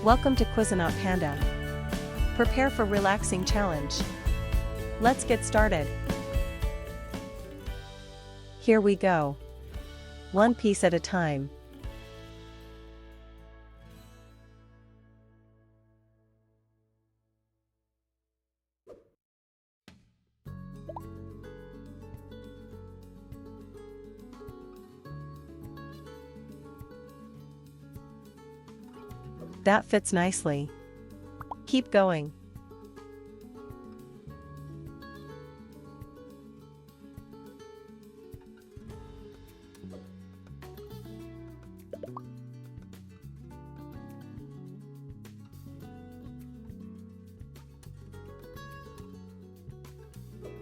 Welcome to Cuisinaut Panda. Prepare for relaxing challenge. Let's get started. Here we go. One piece at a time. That fits nicely. Keep going.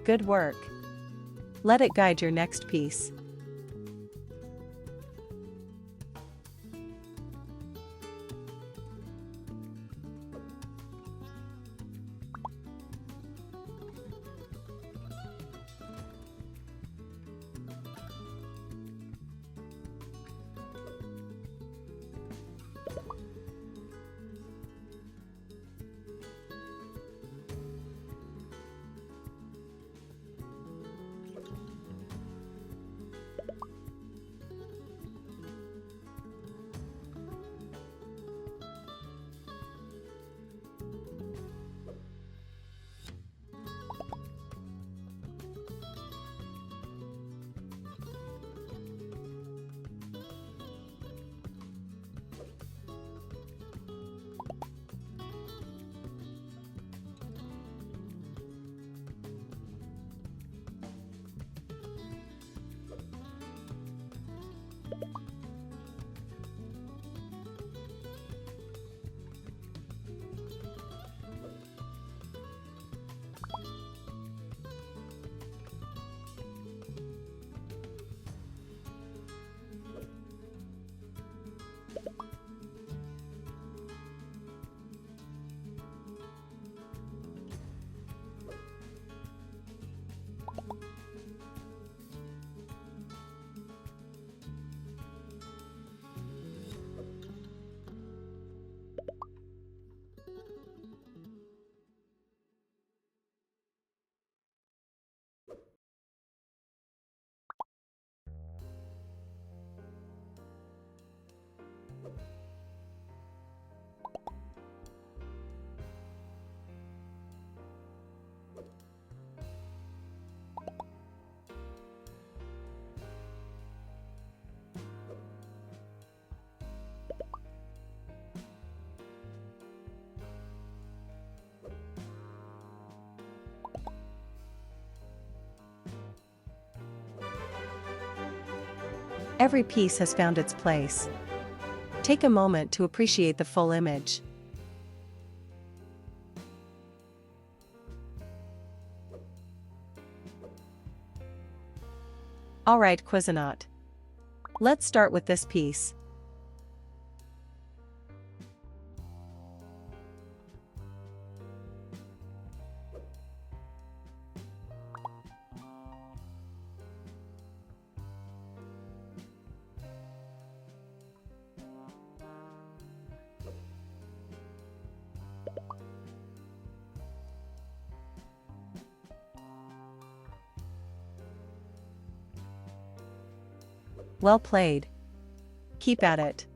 Good work. Let it guide your next piece. Every piece has found its place. Take a moment to appreciate the full image. Alright, Cuisinaut. Let's start with this piece. Well played. Keep at it.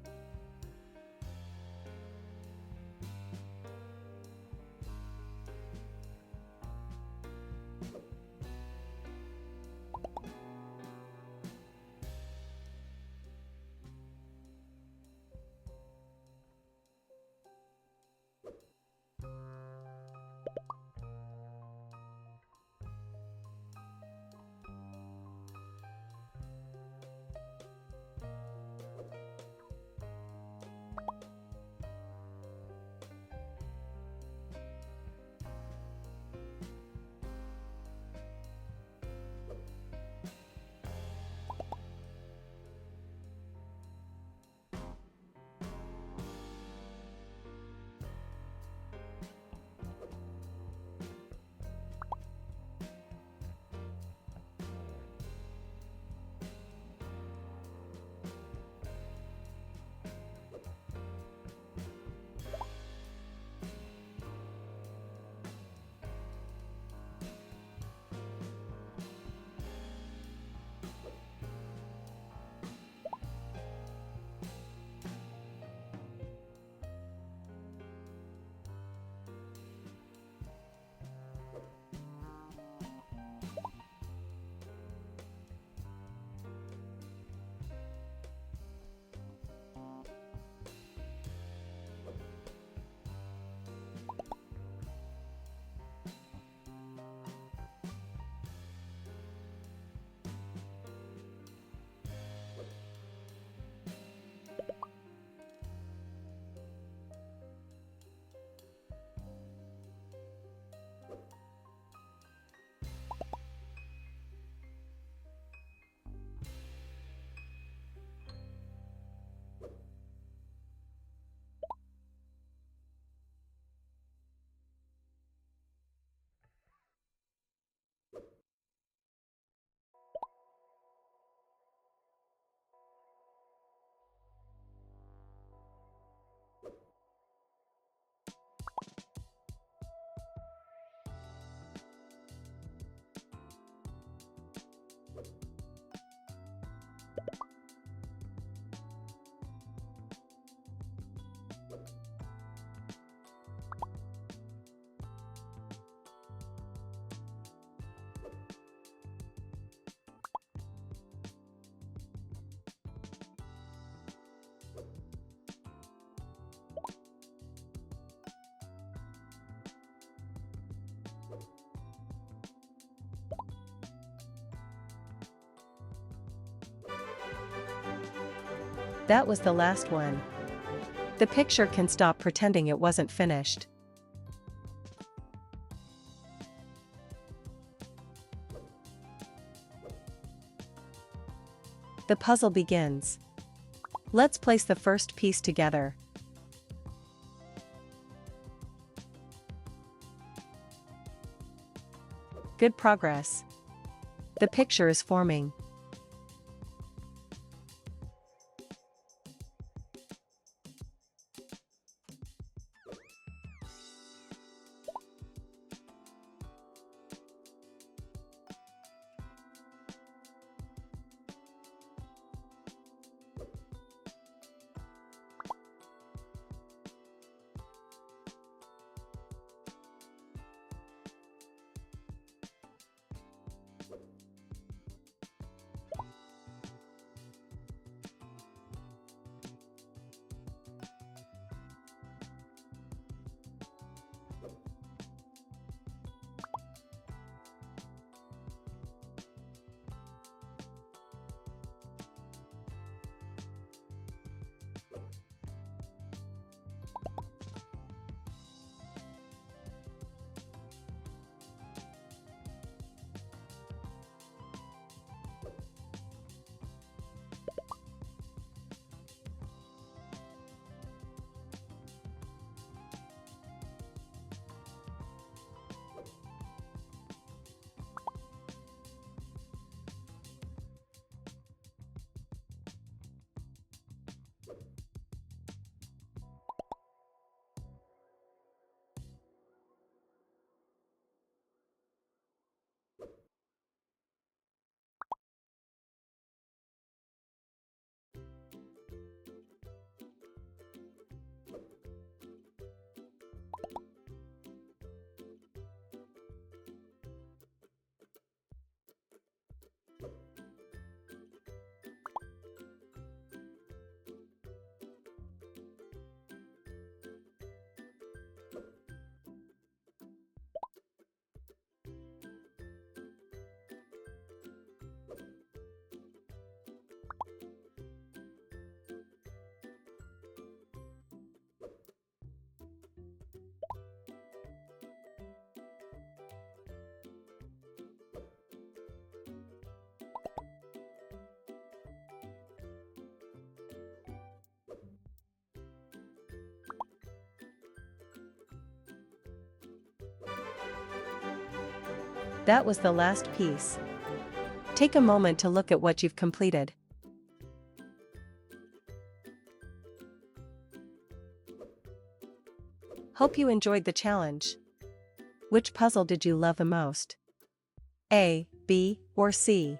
That was the last one. The picture can stop pretending it wasn't finished. The puzzle begins. Let's place the first piece together. Good progress. The picture is forming. That was the last piece. Take a moment to look at what you've completed. Hope you enjoyed the challenge. Which puzzle did you love the most? A, B, or C?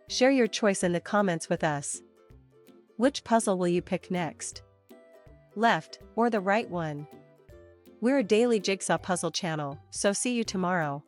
Share your choice in the comments with us. Which puzzle will you pick next? Left or the right one? We're a daily jigsaw puzzle channel, so see you tomorrow.